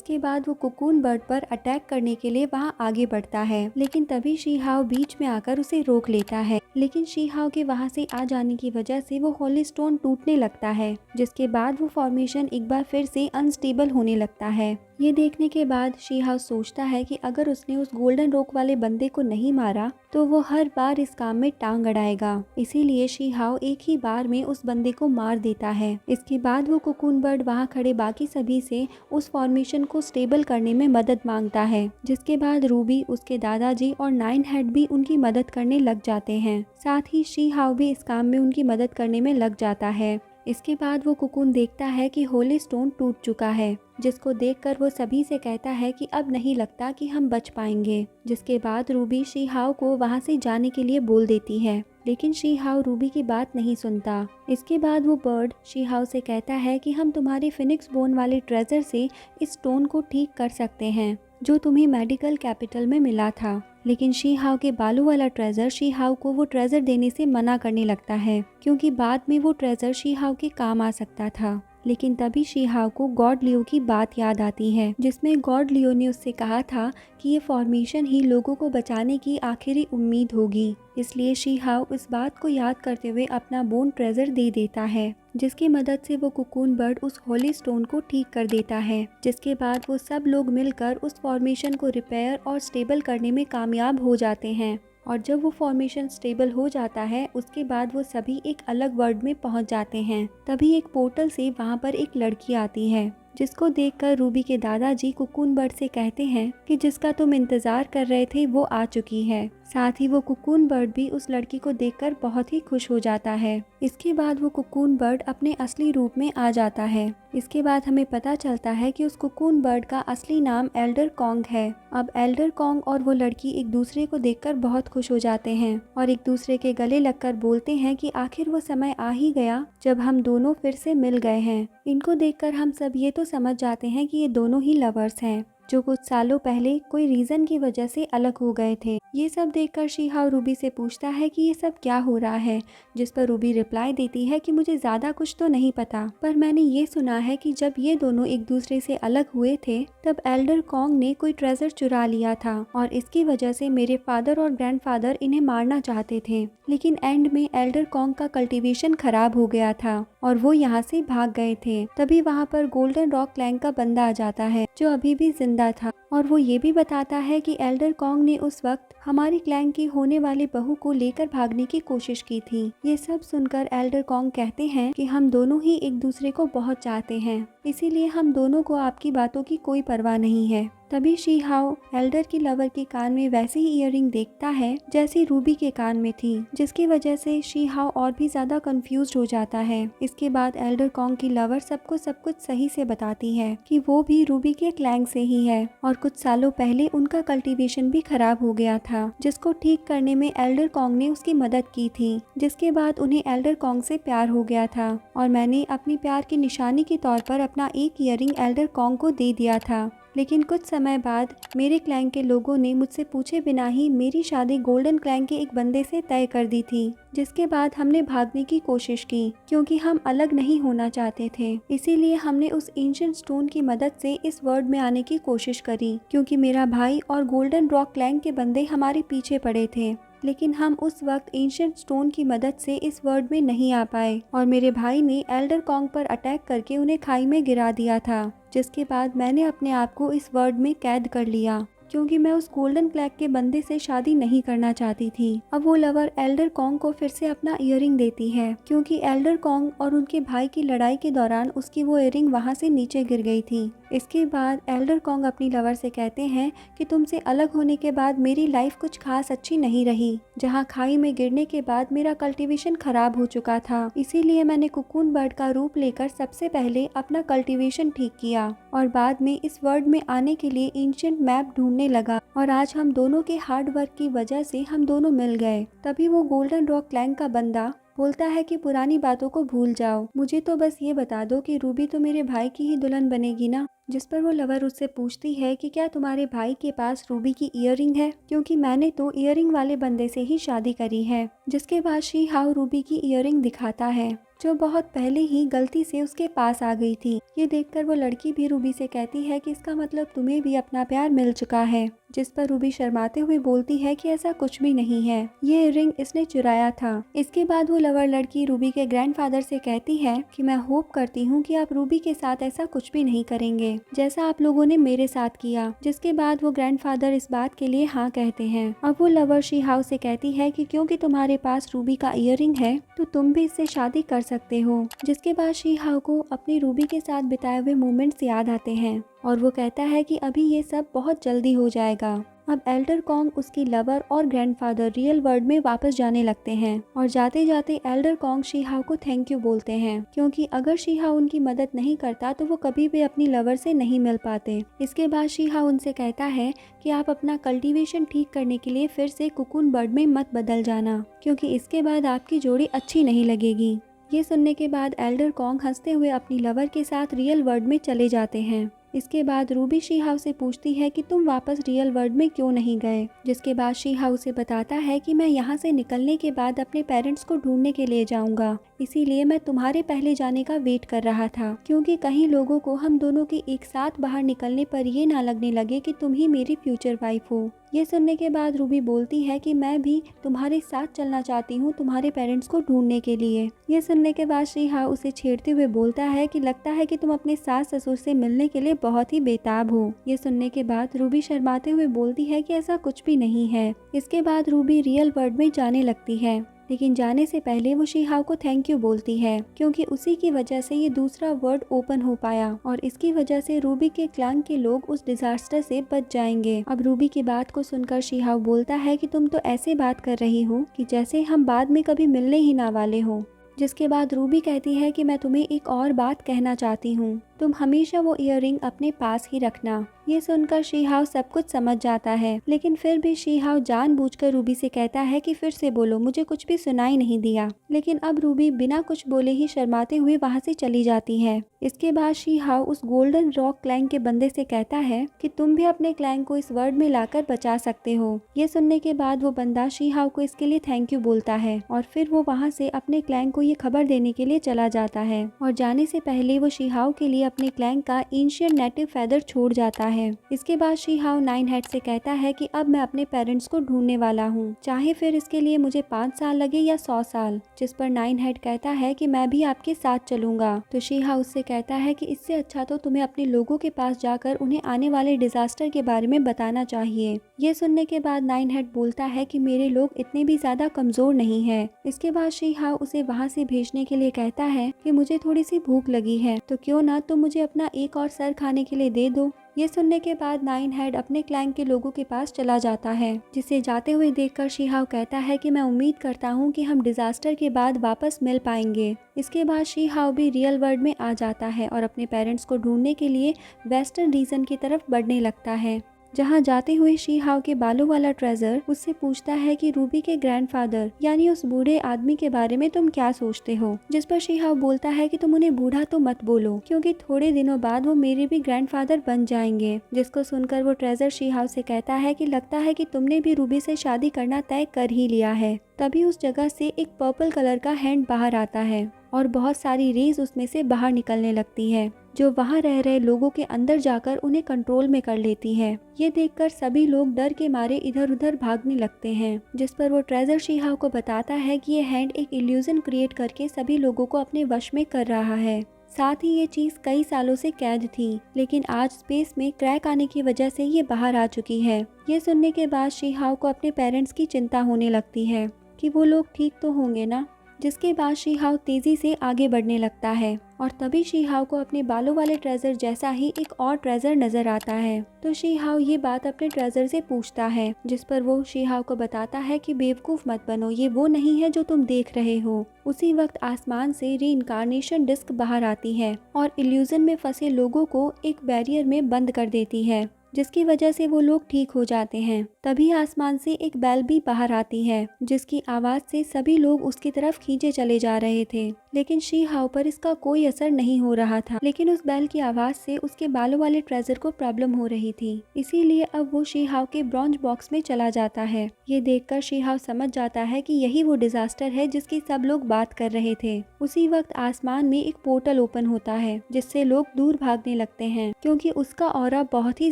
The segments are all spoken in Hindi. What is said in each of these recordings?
इसके बाद वो कोकून बर्ड पर अटैक करने के लिए वहाँ आगे बढ़ता है, लेकिन तभी शी हाओ बीच में आकर उसे रोक लेता है। लेकिन शी हाओ के वहाँ से आ जाने की वजह से वो होली स्टोन टूटने लगता है, जिसके बाद वो फॉर्मेशन एक बार फिर से अनस्टेबल होने लगता है। ये देखने के बाद शी हाओ सोचता है कि अगर उसने उस गोल्डन रॉक वाले बंदे को नहीं मारा तो वो हर बार इस काम में टांग अड़ाएगा। इसीलिए शी हाओ एक ही बार में उस बंदे को मार देता है। इसके बाद वो कोकून बर्ड वहाँ खड़े बाकी सभी से उस फॉर्मेशन को स्टेबल करने में मदद मांगता है, जिसके बाद रूबी, उसके दादाजी और नाइन हेड भी उनकी मदद करने लग जाते हैं। साथ ही शी हाओ भी इस काम में उनकी मदद करने में लग जाता है। इसके बाद वो कोकून देखता है कि होली स्टोन टूट चुका है, जिसको देखकर वो सभी से कहता है कि अब नहीं लगता कि हम बच पाएंगे। जिसके बाद रूबी शी हाओ को वहाँ से जाने के लिए बोल देती है, लेकिन शी हाओ रूबी की बात नहीं सुनता। इसके बाद वो बर्ड शी हाओ से कहता है कि हम तुम्हारे फिनिक्स बोन वाले ट्रेजर से इस स्टोन को ठीक कर सकते हैं जो तुम्हें मेडिकल कैपिटल में मिला था। लेकिन शी हाओ के बालों वाला ट्रेजर शी हाओ को वो ट्रेजर देने से मना करने लगता है, क्योंकि बाद में वो ट्रेजर शी हाओ के काम आ सकता था। लेकिन तभी शी हाओ को गॉड लियो की बात याद आती है, जिसमें गॉड लियो ने उससे कहा था कि ये फॉर्मेशन ही लोगों को बचाने की आखिरी उम्मीद होगी। इसलिए शी हाओ इस बात को याद करते हुए अपना बोन ट्रेजर दे देता है, जिसकी मदद से वो कोकून बर्ड उस होली स्टोन को ठीक कर देता है। जिसके बाद वो सब लोग मिलकर उस फॉर्मेशन को रिपेयर और स्टेबल करने में कामयाब हो जाते हैं। और जब वो फॉर्मेशन स्टेबल हो जाता है, उसके बाद वो सभी एक अलग वर्ल्ड में पहुंच जाते हैं। तभी एक पोर्टल से वहां पर एक लड़की आती है, जिसको देखकर रूबी के दादाजी कोकून बर्ड से कहते हैं कि जिसका तुम इंतजार कर रहे थे वो आ चुकी है। साथ ही वो कोकून बर्ड भी उस लड़की को देखकर बहुत ही खुश हो जाता है। इसके बाद वो कोकून बर्ड अपने असली रूप में आ जाता है। इसके बाद हमें पता चलता है कि उस कोकून बर्ड का असली नाम एल्डर कॉन्ग है। अब एल्डर कॉन्ग और वो लड़की एक दूसरे को देखकर बहुत खुश हो जाते हैं और एक दूसरे के गले लगकर बोलते हैं कि आखिर वो समय आ ही गया जब हम दोनों फिर से मिल गए हैं। इनको देखकर हम सब ये तो समझ जाते हैं कि ये दोनों ही लवर्स हैं, जो कुछ सालों पहले कोई रीजन की वजह से अलग हो गए थे। ये सब देखकर शी हाओ रूबी से पूछता है कि ये सब क्या हो रहा है, जिस पर रूबी रिप्लाई देती है कि मुझे ज्यादा कुछ तो नहीं पता, पर मैंने ये सुना है कि जब ये दोनों एक दूसरे से अलग हुए थे तब एल्डर कॉन्ग ने कोई ट्रेजर चुरा लिया था और इसकी वजह से मेरे फादर और ग्रैंडफादर इन्हें मारना चाहते थे। लेकिन एंड में एल्डर कॉन्ग का कल्टीवेशन खराब हो गया था और वो यहाँ से भाग गए थे। तभी वहाँ पर गोल्डन रॉक क्लैंग का बंदा आ जाता है, जो अभी भी जिंदा था, और वो ये भी बताता है कि एल्डर कॉन्ग ने उस वक्त हमारी क्लैंग की होने वाली बहू को लेकर भागने की कोशिश की थी। ये सब सुनकर एल्डर कॉन्ग कहते हैं कि हम दोनों ही एक दूसरे को बहुत चाहते हैं, इसीलिए हम दोनों को आपकी बातों की कोई परवाह नहीं है। तभी शी हाओ एल्डर की लवर के कान में वैसे ही इयररिंग देखता है जैसी रूबी के कान में थी, जिसकी वजह से शी हाओ और भी ज्यादा कंफ्यूज्ड हो जाता है। इसके बाद एल्डर कॉन्ग की लवर सबको सब कुछ सही से बताती है कि वो भी रूबी के क्लैंग से ही है और कुछ सालों पहले उनका कल्टीवेशन भी खराब हो गया था, जिसको ठीक करने में एल्डर कॉन्ग ने उसकी मदद की थी। जिसके बाद उन्हें एल्डर कॉन्ग से प्यार हो गया था और मैंने अपनी प्यार की निशानी के तौर पर अपना एक इयररिंग एल्डर कॉन्ग को दे दिया था। लेकिन कुछ समय बाद मेरे क्लैंग के लोगों ने मुझसे पूछे बिना ही मेरी शादी गोल्डन क्लैंग के एक बंदे से तय कर दी थी, जिसके बाद हमने भागने की कोशिश की क्योंकि हम अलग नहीं होना चाहते थे। इसीलिए हमने उस एंशिएंट स्टोन की मदद से इस वर्ल्ड में आने की कोशिश करी, क्योंकि मेरा भाई और गोल्डन रॉक क्लैंग के बंदे हमारे पीछे पड़े थे। लेकिन हम उस वक्त एंशिएंट स्टोन की मदद से इस वर्ल्ड में नहीं आ पाए और मेरे भाई ने एल्डर कॉन्ग पर अटैक करके उन्हें खाई में गिरा दिया था, जिसके बाद मैंने अपने आप को इस वर्ल्ड में कैद कर लिया क्योंकि मैं उस गोल्डन क्लैंग के बंदे से शादी नहीं करना चाहती थी। अब वो लवर एल्डर कॉन्ग को फिर से अपना इयररिंग देती है, क्योंकि एल्डर कॉन्ग और उनके भाई की लड़ाई के दौरान उसकी वो इयररिंग वहाँ से नीचे गिर गई थी। इसके बाद एल्डर कॉन्ग अपनी लवर से कहते हैं कि तुमसे अलग होने के बाद मेरी लाइफ कुछ खास अच्छी नहीं रही, जहाँ खाई में गिरने के बाद मेरा कल्टीवेशन खराब हो चुका था। इसीलिए मैंने कोकून बर्ड का रूप लेकर सबसे पहले अपना कल्टीवेशन ठीक किया और बाद में इस वर्ल्ड में आने के लिए एंशिएंट मैप ढूंढने लगा और आज हम दोनों के हार्ड वर्क की वजह से हम दोनों मिल गए। तभी वो गोल्डन रॉक क्लैंग का बंदा बोलता है कि पुरानी बातों को भूल जाओ, मुझे तो बस ये बता दो कि रूबी तो मेरे भाई की ही दुल्हन बनेगी ना। जिस पर वो लवर उससे पूछती है कि क्या तुम्हारे भाई के पास रूबी की इयररिंग है, क्योंकि मैंने तो इयररिंग वाले बंदे से ही शादी करी है। जिसके बाद शी हाओ रूबी की इयररिंग दिखाता है, जो बहुत पहले ही गलती से उसके पास आ गई थी। ये देखकर वो लड़की भी रूबी से कहती है कि इसका मतलब तुम्हें भी अपना प्यार मिल चुका है, जिस पर रूबी शर्माते हुए बोलती है कि ऐसा कुछ भी नहीं है, ये रिंग इसने चुराया था। इसके बाद वो लवर लड़की रूबी के ग्रैंडफादर से कहती है कि मैं होप करती हूँ कि आप रूबी के साथ ऐसा कुछ भी नहीं करेंगे जैसा आप लोगों ने मेरे साथ किया। जिसके बाद वो ग्रैंडफादर इस बात के लिए हाँ कहते हैं। अब वो लवर शी हाउ से कहती है कि क्योंकि तुम्हारे पास रूबी का इयररिंग है तो तुम भी इससे शादी कर सकते हो। जिसके बाद शी हाउ को अपनी रूबी के साथ बिताए हुए मोमेंट्स याद आते हैं और वो कहता है कि अभी ये सब बहुत जल्दी हो जाएगा। अब एल्डर कॉन्ग, उसकी लवर और ग्रैंडफादर रियल वर्ल्ड में वापस जाने लगते हैं और जाते जाते एल्डर कॉन्ग शी हाउ को थैंक यू बोलते हैं, क्योंकि अगर शी हाउ उनकी मदद नहीं करता तो वो कभी भी अपनी लवर से नहीं मिल पाते। इसके बाद शी हाउ उनसे कहता है कि आप अपना कल्टीवेशन ठीक करने के लिए फिर से कुकुन बर्ड में मत बदल जाना, क्योंकि इसके बाद आपकी जोड़ी अच्छी नहीं लगेगी। ये सुनने के बाद एल्डर कॉन्ग हंसते हुए अपनी लवर के साथ रियल वर्ल्ड में चले जाते हैं। इसके बाद रूबी शी हाउ से पूछती है कि तुम वापस रियल वर्ल्ड में क्यों नहीं गए। जिसके बाद शी हाउ से बताता है कि मैं यहाँ से निकलने के बाद अपने पेरेंट्स को ढूंढने के लिए जाऊंगा, इसीलिए मैं तुम्हारे पहले जाने का वेट कर रहा था, क्योंकि कहीं लोगों को हम दोनों के एक साथ बाहर निकलने पर ये ना लगने लगे कि तुम ही मेरी फ्यूचर वाइफ हो। ये सुनने के बाद रूबी बोलती है कि मैं भी तुम्हारे साथ चलना चाहती हूँ तुम्हारे पेरेंट्स को ढूंढने के लिए। ये सुनने के बाद शी हाउ उसे छेड़ते हुए बोलता है कि लगता है कि तुम अपने सास ससुर से मिलने के लिए बहुत ही बेताब हो। ये सुनने के बाद रूबी शर्माते हुए बोलती है कि ऐसा कुछ भी नहीं है। इसके बाद रूबी रियल वर्ल्ड में जाने लगती है, लेकिन जाने से पहले वो शी हाउ को थैंक यू बोलती है, क्योंकि उसी की वजह से ये दूसरा वर्ल्ड ओपन हो पाया और इसकी वजह से रूबी के क्लैन के लोग उस डिजास्टर से बच जाएंगे। अब रूबी की बात को सुनकर शी हाउ बोलता है कि तुम तो ऐसे बात कर रही हो कि जैसे हम बाद में कभी मिलने ही ना वाले हो। जिसके बाद रूबी कहती है कि मैं तुम्हें एक और बात कहना चाहती हूँ, तुम हमेशा वो इयररिंग अपने पास ही रखना। ये सुनकर शी हाउ सब कुछ समझ जाता है, लेकिन फिर भी शी हाउ जानबूझकर रूबी से कहता है कि फिर से बोलो, मुझे कुछ भी सुनाई नहीं दिया। लेकिन अब रूबी बिना कुछ बोले ही शर्माते हुए वहाँ से चली जाती है। इसके बाद शी हाउ उस गोल्डन रॉक क्लैंग के बंदे से कहता है कि तुम भी अपने क्लैंग को इस वर्ल्ड में लाकर बचा सकते हो। ये सुनने के बाद वो बंदा शी हाउ को इसके लिए थैंक यू बोलता है और फिर वो वहाँ से अपने क्लैंग को ये खबर देने के लिए चला जाता है और जाने से पहले वो शी हाउ के लिए अपने क्लैंग का एंशिएंट नेटिव फेदर छोड़ जाता है। इसके बाद शी हाउ नाइन हेड से कहता है कि अब मैं अपने पेरेंट्स को ढूंढने वाला हूँ, चाहे फिर इसके लिए मुझे 5 साल लगे या 100 साल। जिस पर नाइन हेड कहता है कि मैं भी आपके साथ चलूंगा। तो शी हाउ उससे कहता है कि इससे अच्छा तो तुम्हें अपने लोगों के पास जाकर उन्हें आने वाले डिजास्टर के बारे में बताना चाहिए। ये सुनने के बाद नाइन हेड बोलता है कि मेरे लोग इतने भी ज्यादा कमजोर नहीं है। इसके बाद शी हाउ उसे वहाँ से भेजने के लिए कहता है कि मुझे थोड़ी सी भूख लगी है, तो क्यों ना तुम मुझे अपना एक और सर खाने के लिए दे दो। ये सुनने के बाद नाइन हेड अपने क्लैंग के लोगों के पास चला जाता है, जिसे जाते हुए देखकर शी हाउ कहता है कि मैं उम्मीद करता हूँ कि हम डिजास्टर के बाद वापस मिल पाएंगे। इसके बाद शी हाउ भी रियल वर्ल्ड में आ जाता है और अपने पेरेंट्स को ढूंढने के लिए वेस्टर्न रीजन की तरफ बढ़ने लगता है। जहाँ जाते हुए शी हाउ के बालों वाला ट्रेजर उससे पूछता है कि रूबी के ग्रैंडफादर यानी उस बूढ़े आदमी के बारे में तुम क्या सोचते हो। जिस पर शी हाउ बोलता है कि तुम उन्हें बूढ़ा तो मत बोलो, क्योंकि थोड़े दिनों बाद वो मेरे भी ग्रैंडफादर बन जाएंगे। जिसको सुनकर वो ट्रेजर शी हाउ से कहता है कि लगता है कि तुमने भी रूबी से शादी करना तय कर ही लिया है। तभी उस जगह से एक पर्पल कलर का हैंड बाहर आता है और बहुत सारी रेज उसमें से बाहर निकलने लगती है, जो वहाँ रह रहे लोगों के अंदर जाकर उन्हें कंट्रोल में कर लेती है। ये देखकर सभी लोग डर के मारे इधर उधर भागने लगते हैं। जिस पर वो ट्रेजर शी हाउ को बताता है कि ये हैंड एक इल्यूजन क्रिएट करके सभी लोगों को अपने वश में कर रहा है। साथ ही ये चीज कई सालों से कैद थी, लेकिन आज स्पेस में क्रैक आने की वजह से ये बाहर आ चुकी है। ये सुनने के बाद शी हाउ को अपने पेरेंट्स की चिंता होने लगती है कि वो लोग ठीक तो होंगे ना। जिसके बाद शी हाउ तेजी से आगे बढ़ने लगता है और तभी शी हाउ को अपने बालों वाले ट्रेजर जैसा ही एक और ट्रेजर नजर आता है। तो शी हाउ ये बात अपने ट्रेजर से पूछता है, जिस पर वो शी हाउ को बताता है कि बेवकूफ मत बनो, ये वो नहीं है जो तुम देख रहे हो। उसी वक्त आसमान से रीइंकार्नेशन डिस्क बाहर आती है और इल्यूजन में फंसे लोगों को एक बैरियर में बंद कर देती है। जिसकी वजह से वो लोग ठीक हो जाते हैं। तभी आसमान से एक बेल भी बाहर आती है, जिसकी आवाज से सभी लोग उसकी तरफ खींचे चले जा रहे थे, लेकिन शी हाउ पर इसका कोई असर नहीं हो रहा था। लेकिन उस बेल की आवाज से उसके बालों वाले ट्रेजर को प्रॉब्लम हो रही थी, इसीलिए अब वो शी हाउ के ब्रॉन्ज बॉक्स में चला जाता है। ये देखकर शी हाउ समझ जाता है कि यही वो डिजास्टर है जिसकी सब लोग बात कर रहे थे। उसी वक्त आसमान में एक पोर्टल ओपन होता है, जिससे लोग दूर भागने लगते हैं, क्योंकि उसका ऑरा बहुत ही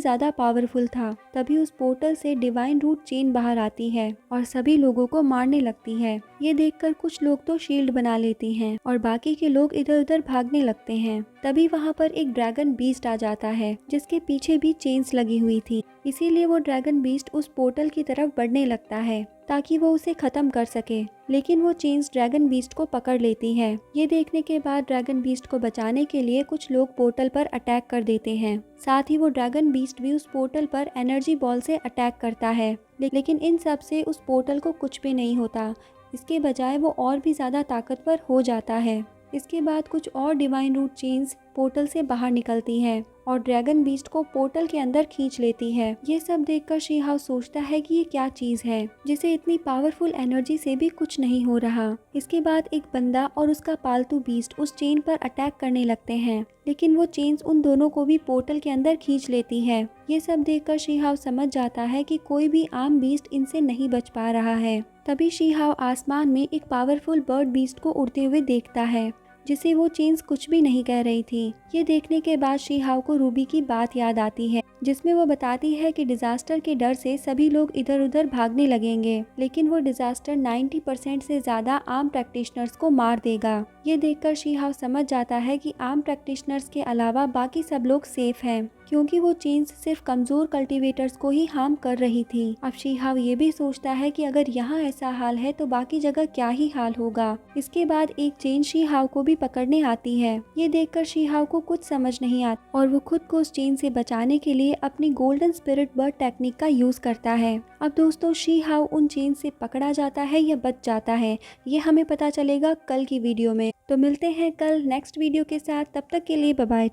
ज्यादा पावरफुल था। तभी उस पोर्टल से डिवाइन रूट चेन बाहर आती है और सभी लोगों को मारने लगती है। ये देखकर कुछ लोग तो शील्ड बना लेती हैं और बाकी के लोग इधर उधर भागने लगते हैं। तभी वहाँ पर एक ड्रैगन बीस्ट आ जाता है, जिसके पीछे भी चेन्स लगी हुई थी, इसीलिए वो ड्रैगन बीस्ट उस पोर्टल की तरफ बढ़ने लगता है ताकि वो उसे खत्म कर सके। लेकिन वो चेन्स ड्रैगन बीस्ट को पकड़ लेती है। ये देखने के बाद ड्रैगन बीस्ट को बचाने के लिए कुछ लोग पोर्टल पर अटैक कर देते हैं। साथ ही वो ड्रैगन बीस्ट भी उस पोर्टल पर एनर्जी बॉल से अटैक करता है, लेकिन इन सब से उस पोर्टल को कुछ भी नहीं होता। इसके बजाय वो और भी ज़्यादा ताकतवर हो जाता है। इसके बाद कुछ और डिवाइन रूट चेन्स पोर्टल से बाहर निकलती हैं और ड्रैगन बीस्ट को पोर्टल के अंदर खींच लेती है। ये सब देखकर शी हाउ सोचता है कि ये क्या चीज है जिसे इतनी पावरफुल एनर्जी से भी कुछ नहीं हो रहा। इसके बाद एक बंदा और उसका पालतू बीस्ट उस चेन पर अटैक करने लगते हैं, लेकिन वो चेन्स उन दोनों को भी पोर्टल के अंदर खींच लेती है। ये सब देखकर शी हाउ समझ जाता है कि कोई भी आम बीस्ट इनसे नहीं बच पा रहा है। तभी शी हाउ आसमान में एक पावरफुल बर्ड बीस्ट को उड़ते हुए देखता है, जिसे वो चेन्स कुछ भी नहीं कह रही थी। ये देखने के बाद शी हाउ को रूबी की बात याद आती है, जिसमें वो बताती है कि डिजास्टर के डर से सभी लोग इधर उधर भागने लगेंगे, लेकिन वो डिजास्टर 90% से ज्यादा आर्म प्रैक्टिशनर्स को मार देगा। ये देखकर शी हाउ समझ जाता है कि आर्म प्रैक्टिशनर्स के अलावा बाकी सब लोग सेफ हैं, क्योंकि वो चेन्स सिर्फ कमजोर कल्टीवेटर्स को ही हार्म कर रही थी। अब शी हाउ ये भी सोचता है कि अगर यहाँ ऐसा हाल है तो बाकी जगह क्या ही हाल होगा। इसके बाद एक चेन शी हाउ को भी पकड़ने आती है। ये देखकर शी हाउ को कुछ समझ नहीं आता और वो खुद को उस चेन से बचाने के लिए अपनी गोल्डन स्पिरिट बर्ड टेक्निक का यूज करता है। अब दोस्तों, शी हाउ उन चेन से पकड़ा जाता है या बच जाता है, ये हमें पता चलेगा कल की वीडियो में। तो मिलते हैं कल नेक्स्ट वीडियो के साथ, तब तक के लिए बाय बाय।